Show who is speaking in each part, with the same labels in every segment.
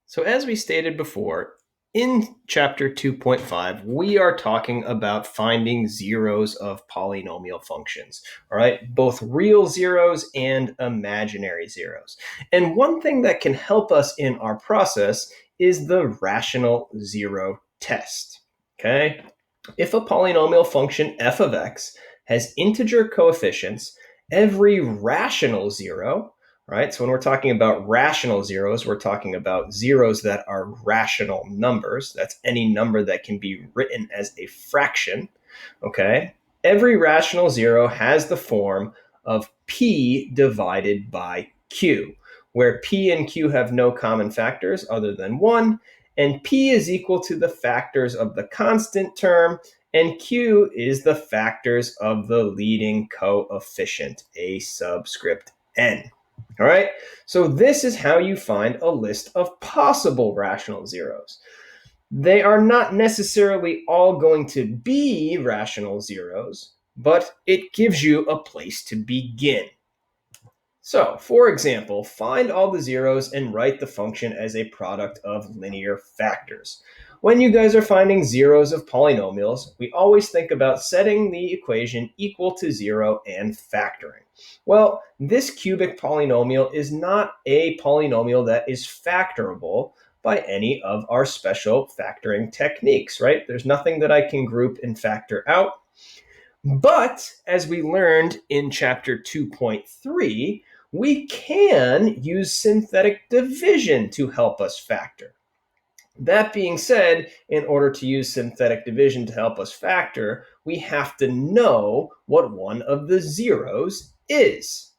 Speaker 1: So as we stated before, in chapter 2.5, we are talking about finding zeros of polynomial functions, all right? Both real zeros and imaginary zeros. And one thing that can help us in our process is the rational zero test, okay? If a polynomial function f of x has integer coefficients, every rational zero, right? So when we're talking about rational zeros, we're talking about zeros that are rational numbers. That's any number that can be written as a fraction, okay? Every rational zero has the form of p divided by q, where p and q have no common factors other than 1, and p is equal to the factors of the constant term, and q is the factors of the leading coefficient, a subscript n. All right, so this is how you find a list of possible rational zeros. They are not necessarily all going to be rational zeros, but it gives you a place to begin. So, for example, find all the zeros and write the function as a product of linear factors. When you guys are finding zeros of polynomials, we always think about setting the equation equal to 0 and factoring. Well, this cubic polynomial is not a polynomial that is factorable by any of our special factoring techniques, right? There's nothing that I can group and factor out. But as we learned in chapter 2.3, we can use synthetic division to help us factor. That being said, in order to use synthetic division to help us factor, we have to know what one of the zeros is.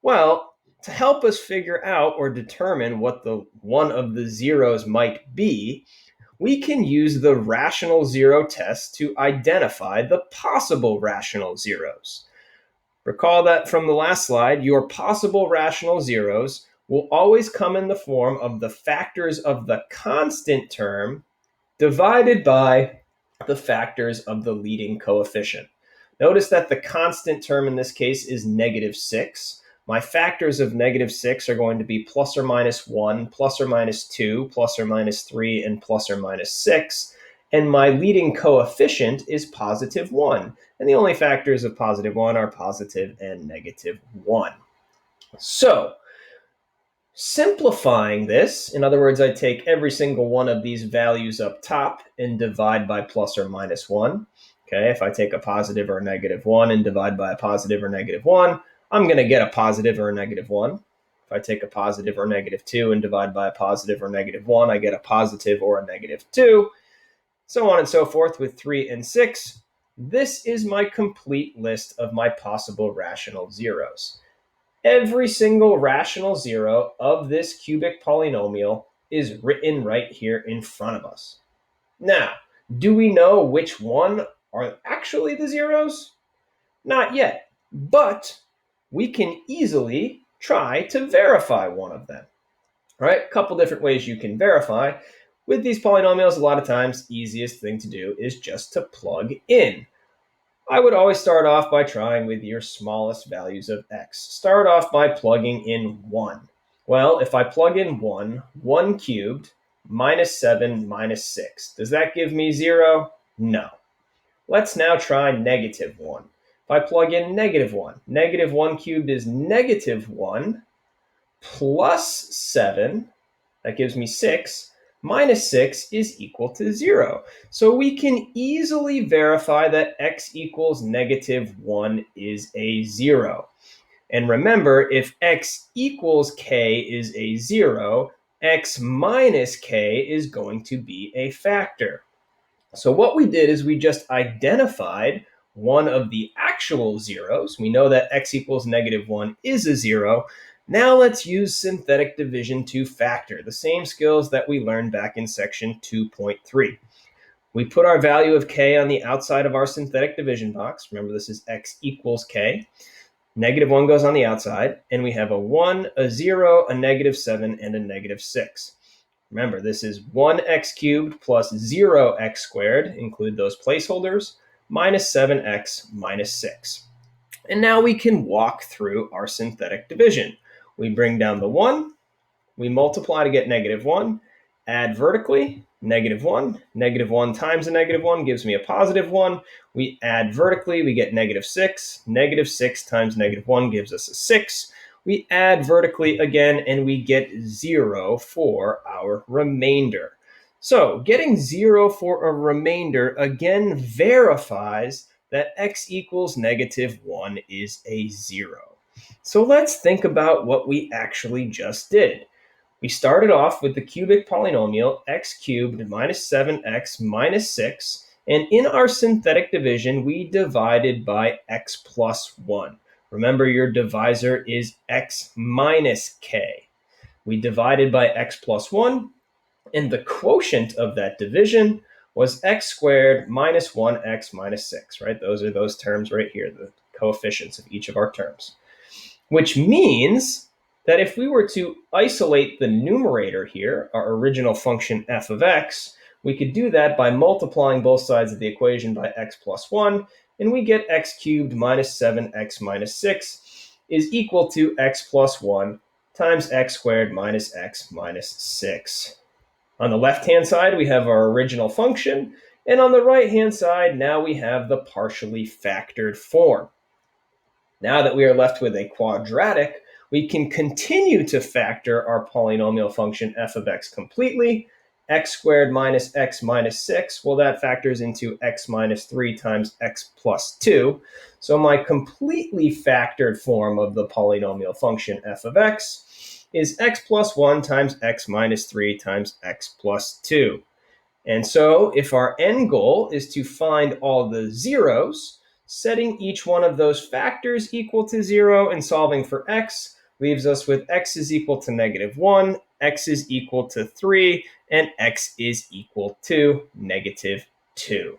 Speaker 1: Well, to help us figure out or determine what the one of the zeros might be, we can use the rational zero test to identify the possible rational zeros. Recall that from the last slide, your possible rational zeros will always come in the form of the factors of the constant term divided by the factors of the leading coefficient. Notice that the constant term in this case is negative 6. My factors of negative 6 are going to be plus or minus 1, plus or minus 2, plus or minus 3, and plus or minus 6. And my leading coefficient is positive 1. And the only factors of positive 1 are positive and negative 1. So, simplifying this, in other words, I take every single one of these values up top and divide by plus or minus 1. Okay, if I take a positive or a negative 1 and divide by a positive or negative 1, I'm going to get a positive or a negative 1. If I take a positive or negative 2 and divide by a positive or negative 1, I get a positive or a negative 2. So on and so forth with 3 and 6. This is my complete list of my possible rational zeros. Every single rational zero of this cubic polynomial is written right here in front of us. Now, do we know which one are actually the zeros? Not yet, but we can easily try to verify one of them. All right, a couple different ways you can verify. With these polynomials, a lot of times, easiest thing to do is just to plug in. I would always start off by trying with your smallest values of x. Start off by plugging in 1. Well, if I plug in 1, 1 cubed minus 7 minus 6, does that give me 0? No. Let's now try negative 1. If I plug in negative 1, negative 1 cubed is negative 1 plus 7, that gives me 6, minus 6 is equal to 0. So we can easily verify that x equals negative 1 is a 0. And remember, if x equals k is a 0, x minus k is going to be a factor. So what we did is we just identified one of the actual zeros. We know that x equals negative 1 is a 0. Now let's use synthetic division to factor, the same skills that we learned back in section 2.3. We put our value of k on the outside of our synthetic division box. Remember, this is x equals k. Negative 1 goes on the outside, and we have a 1, a 0, a negative 7, and a negative 6. Remember, this is 1x cubed plus 0x squared, include those placeholders, minus 7x minus 6. And now we can walk through our synthetic division. We bring down the 1, we multiply to get negative 1, add vertically, -1. -1 times a -1 gives me a +1. We add vertically, we get -6. -6 times -1 gives us a 6. We add vertically again, and we get 0 for our remainder. So getting 0 for a remainder again verifies that x equals -1 is a 0. So let's think about what we actually just did. We started off with the cubic polynomial x cubed minus 7x minus 6, and in our synthetic division, we divided by x plus 1. Remember, your divisor is x minus k. We divided by x plus 1, and the quotient of that division was x squared minus 1x minus 6, right? Those are those terms right here, the coefficients of each of our terms. Which means that if we were to isolate the numerator here, our original function f of x, we could do that by multiplying both sides of the equation by x plus 1, and we get x cubed minus 7x minus 6 is equal to x plus 1 times x squared minus x minus 6. On the left-hand side, we have our original function, and on the right-hand side, now we have the partially factored form. Now that we are left with a quadratic, we can continue to factor our polynomial function f of x completely. X squared minus x minus 6, well, that factors into x minus 3 times x plus 2. So my completely factored form of the polynomial function f of x is x plus 1 times x minus 3 times x plus 2. And so if our end goal is to find all the zeros, setting each one of those factors equal to 0 and solving for x leaves us with x is equal to -1, x is equal to 3, and x is equal to -2.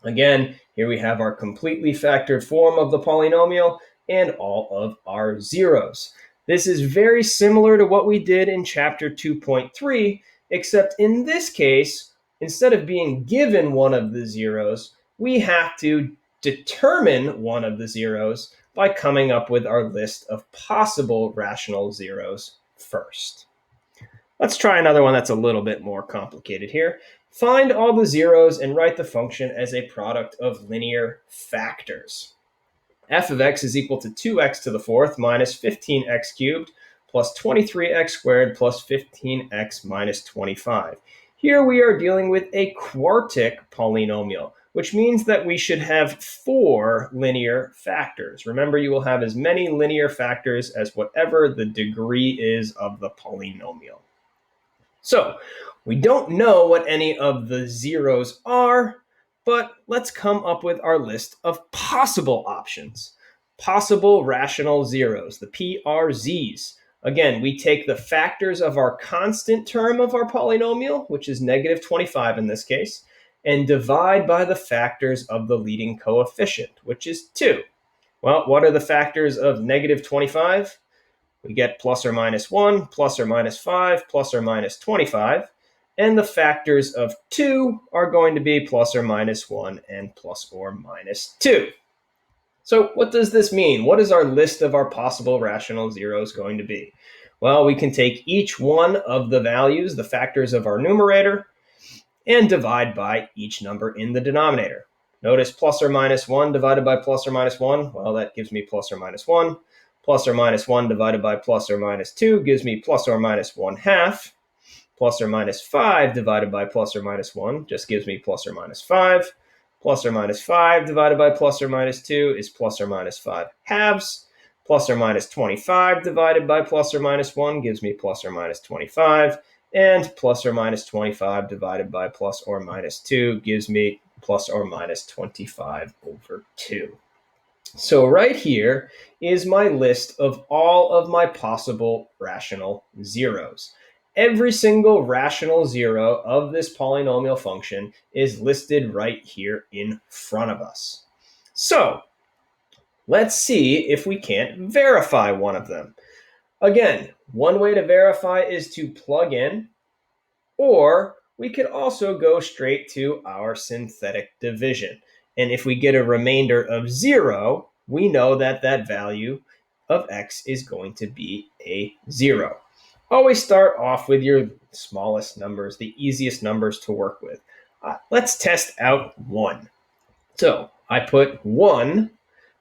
Speaker 1: Again, here we have our completely factored form of the polynomial and all of our zeros. This is very similar to what we did in chapter 2.3, except in this case, instead of being given one of the zeros, we have to determine one of the zeros by coming up with our list of possible rational zeros first. Let's try another one that's a little bit more complicated here. Find all the zeros and write the function as a product of linear factors. F of x is equal to 2x to the fourth minus 15x cubed plus 23x squared plus 15x minus 25. Here we are dealing with a quartic polynomial, which means that we should have 4 linear factors. Remember, you will have as many linear factors as whatever the degree is of the polynomial. So we don't know what any of the zeros are, but let's come up with our list of possible options. Possible rational zeros, the PRZs. Again, we take the factors of our constant term of our polynomial, which is -25 in this case, and divide by the factors of the leading coefficient, which is 2. Well, what are the factors of -25? We get plus or minus 1, plus or minus 5, plus or minus 25. And the factors of 2 are going to be plus or minus 1 and plus or minus 2. So what does this mean? What is our list of our possible rational zeros going to be? Well, we can take each one of the values, the factors of our numerator, and divide by each number in the denominator. Notice plus or minus 1 divided by plus or minus 1. Well, that gives me plus or minus 1. Plus or minus 1 divided by plus or minus 2 gives me plus or minus 1/2. Plus or minus 5 divided by plus or minus 1 just gives me plus or minus 5. Plus or minus 5 divided by plus or minus 2 is plus or minus 5/2. Plus or minus 25 divided by plus or minus 1 gives me plus or minus 25. And plus or minus 25 divided by plus or minus 2 gives me plus or minus 25/2. So right here is my list of all of my possible rational zeros. Every single rational zero of this polynomial function is listed right here in front of us. So let's see if we can't verify one of them. Again, one way to verify is to plug in, or we could also go straight to our synthetic division. And if we get a remainder of 0, we know that that value of x is going to be a 0. Always start off with your smallest numbers, the easiest numbers to work with. Let's test out 1. So I put 1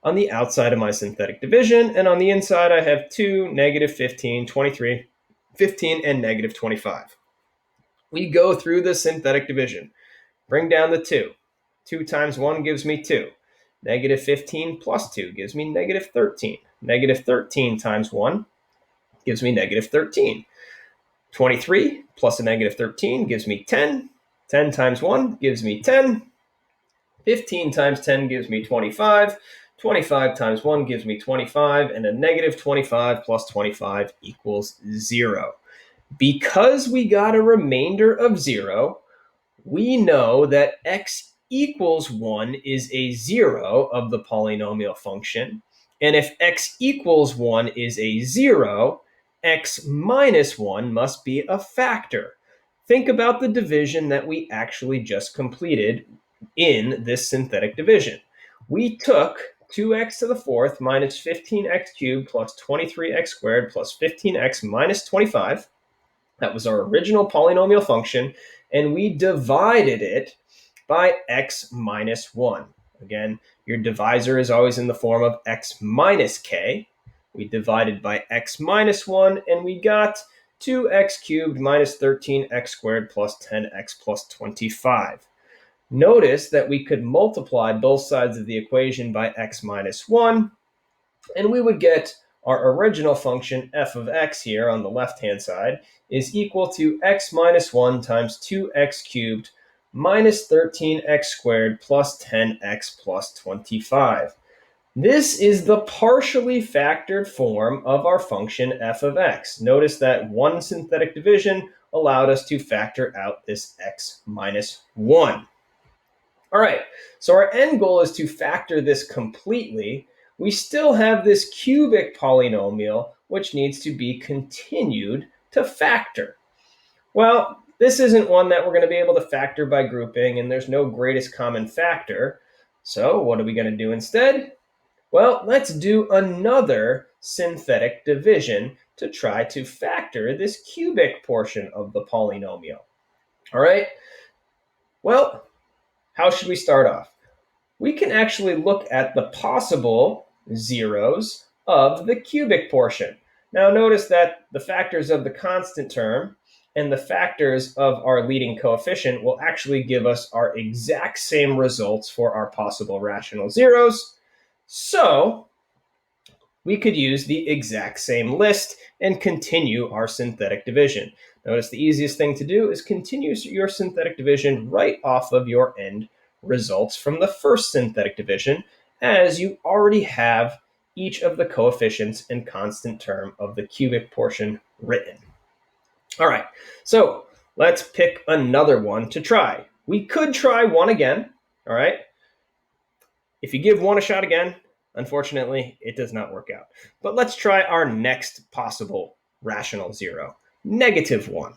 Speaker 1: on the outside of my synthetic division, and on the inside I have 2, negative 15, 23, 15, and negative 25. We go through the synthetic division. Bring down the 2. 2 times 1 gives me 2. Negative 15 plus 2 gives me negative 13. Negative 13 times 1 gives me negative 13. 23 plus a negative 13 gives me 10. 10 times 1 gives me 10. 15 times 10 gives me 25. 25 times 1 gives me 25. And a negative 25 plus 25 equals 0. Because we got a remainder of 0, we know that x equals 1 is a 0 of the polynomial function. And if x equals 1 is a 0, x minus 1 must be a factor. Think about the division that we actually just completed in this synthetic division. We took 2x to the fourth minus 15x cubed plus 23x squared plus 15x minus 25. That was our original polynomial function, and we divided it by x minus 1. Again, your divisor is always in the form of x minus k. We divided by x minus 1, and we got 2x cubed minus 13x squared plus 10x plus 25. Notice that we could multiply both sides of the equation by x minus 1, and we would get our original function f of x here on the left-hand side is equal to x minus 1 times 2x cubed minus 13x squared plus 10x plus 25. This is the partially factored form of our function f of x. Notice that one synthetic division allowed us to factor out this x minus 1. All right, so our end goal is to factor this completely. We still have this cubic polynomial, which needs to be continued to factor. Well, this isn't one that we're going to be able to factor by grouping, and there's no greatest common factor. So what are we going to do instead? Well, let's do another synthetic division to try to factor this cubic portion of the polynomial. All right, well, how should we start off? We can actually look at the possible zeros of the cubic portion. Now notice that the factors of the constant term and the factors of our leading coefficient will actually give us our exact same results for our possible rational zeros. So we could use the exact same list and continue our synthetic division. Notice the easiest thing to do is continue your synthetic division right off of your end results from the first synthetic division, as you already have each of the coefficients and constant term of the cubic portion written. All right, so let's pick another one to try. We could try 1 again, all right? If you give 1 a shot again, unfortunately, it does not work out. But let's try our next possible rational zero, negative 1.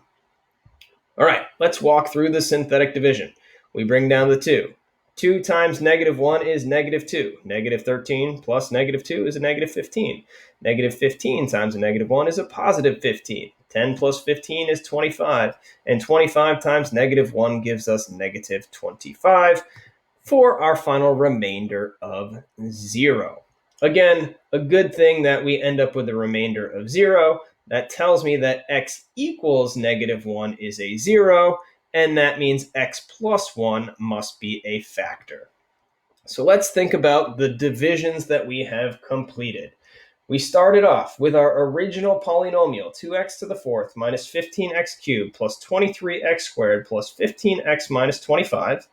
Speaker 1: All right, let's walk through the synthetic division. We bring down the 2. 2 times negative 1 is negative 2. Negative 13 plus negative 2 is a negative 15. Negative 15 times a negative 1 is a positive 15. 10 plus 15 is 25. And 25 times negative 1 gives us negative 25 for our final remainder of 0. Again, a good thing that we end up with a remainder of 0. That tells me that x equals negative 1 is a 0, and that means x plus 1 must be a factor. So let's think about the divisions that we have completed. We started off with our original polynomial, 2x to the fourth minus 15x cubed plus 23x squared plus 15x minus 25.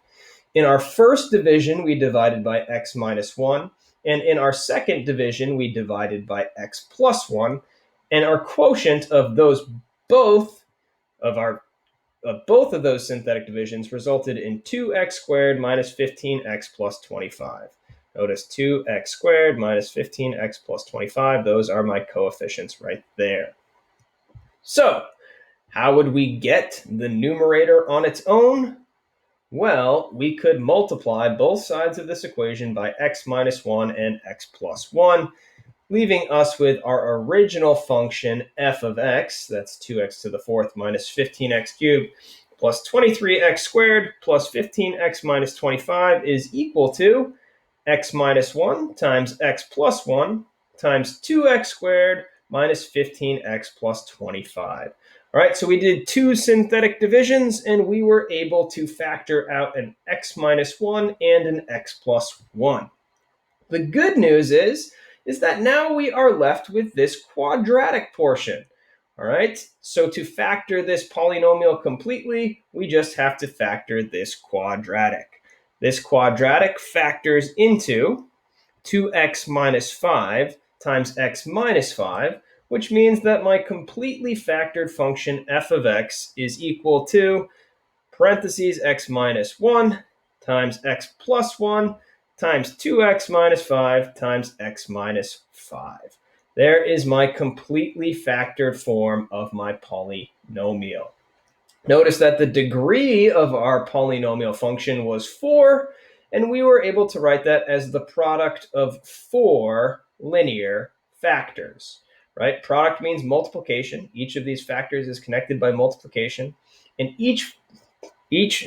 Speaker 1: In our first division, we divided by x minus 1. And in our second division, we divided by x plus 1. And our quotient of both of those synthetic divisions resulted in 2x squared minus 15x plus 25. Notice 2x squared minus 15x plus 25. Those are my coefficients right there. So how would we get the numerator on its own? Well, we could multiply both sides of this equation by x minus 1 and x plus 1. leaving us with our original function f of x, that's 2x to the fourth minus 15x cubed, plus 23x squared plus 15x minus 25 is equal to x minus 1 times x plus 1 times 2x squared minus 15x plus 25. All right, so we did two synthetic divisions, and we were able to factor out an x minus 1 and an x plus 1. The good news is that now we are left with this quadratic portion. All right, so to factor this polynomial completely, we just have to factor this quadratic. This quadratic factors into 2x minus 5 times x minus 5, which means that my completely factored function f of x is equal to parentheses x minus 1 times x plus 1 times 2x minus 5 times x minus 5. There is my completely factored form of my polynomial. Notice that the degree of our polynomial function was 4, and we were able to write that as the product of 4 linear factors, right? Product means multiplication. Each of these factors is connected by multiplication, and each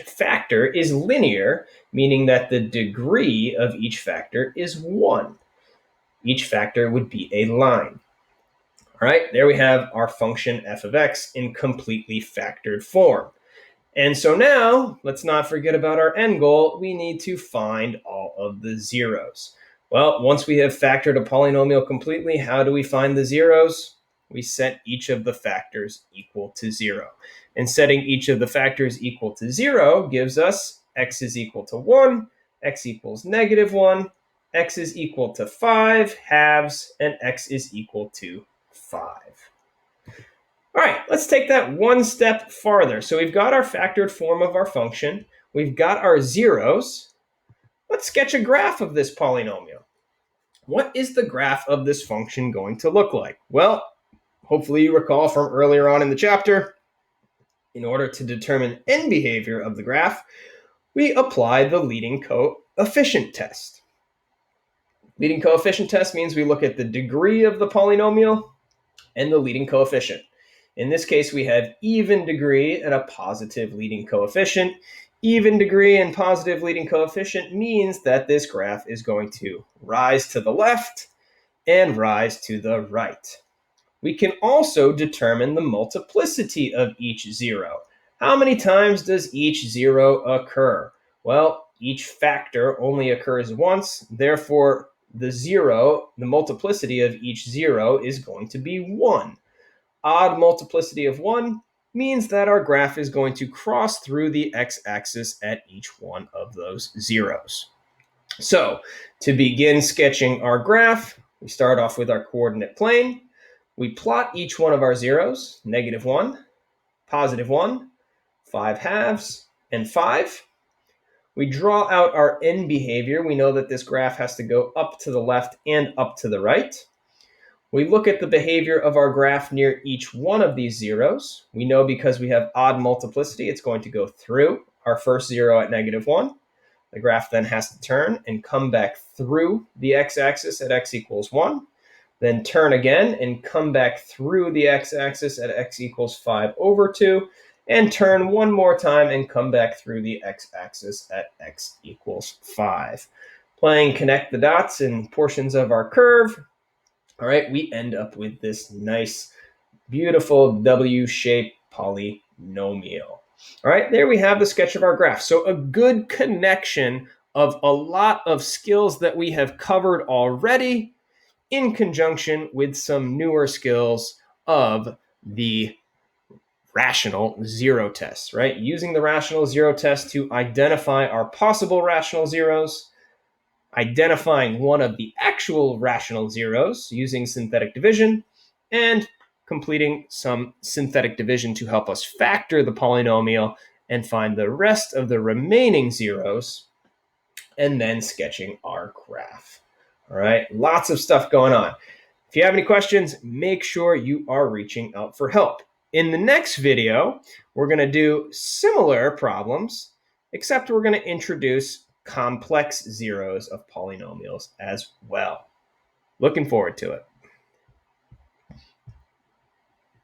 Speaker 1: factor is linear, meaning that the degree of each factor is 1. Each factor would be a line. All right, there we have our function f of x in completely factored form. And so now, let's not forget about our end goal. We need to find all of the zeros. Well, once we have factored a polynomial completely, how do we find the zeros? We set each of the factors equal to 0. And setting each of the factors equal to 0 gives us x is equal to 1, x equals negative 1, x is equal to 5 halves, and x is equal to 5. All right, let's take that one step farther. So we've got our factored form of our function. We've got our zeros. Let's sketch a graph of this polynomial. What is the graph of this function going to look like? Well, hopefully you recall from earlier on in the chapter, in order to determine end behavior of the graph, we apply the leading coefficient test. Leading coefficient test means we look at the degree of the polynomial and the leading coefficient. In this case, we have even degree and a positive leading coefficient. Even degree and positive leading coefficient means that this graph is going to rise to the left and rise to the right. We can also determine the multiplicity of each zero. How many times does each zero occur? Well, each factor only occurs once, therefore the multiplicity of each zero is going to be 1. Odd multiplicity of 1 means that our graph is going to cross through the x-axis at each one of those zeros. So, to begin sketching our graph, we start off with our coordinate plane. We plot each one of our zeros, negative 1, positive 1, 5 halves, and 5. We draw out our end behavior. We know that this graph has to go up to the left and up to the right. We look at the behavior of our graph near each one of these zeros. We know because we have odd multiplicity, it's going to go through our first zero at negative 1. The graph then has to turn and come back through the x-axis at x equals 1, then turn again and come back through the x-axis at x equals 5 over 2, and turn one more time and come back through the x-axis at x equals 5. Playing connect the dots in portions of our curve, all right, we end up with this nice, beautiful W-shaped polynomial. All right, there we have the sketch of our graph. So a good connection of a lot of skills that we have covered already in conjunction with some newer skills of the rational zero test, right? Using the rational zero test to identify our possible rational zeros, identifying one of the actual rational zeros using synthetic division, and completing some synthetic division to help us factor the polynomial and find the rest of the remaining zeros, and then sketching our graph. All right, lots of stuff going on. If you have any questions, make sure you are reaching out for help. In the next video, we're going to do similar problems, except we're going to introduce complex zeros of polynomials as well. Looking forward to it.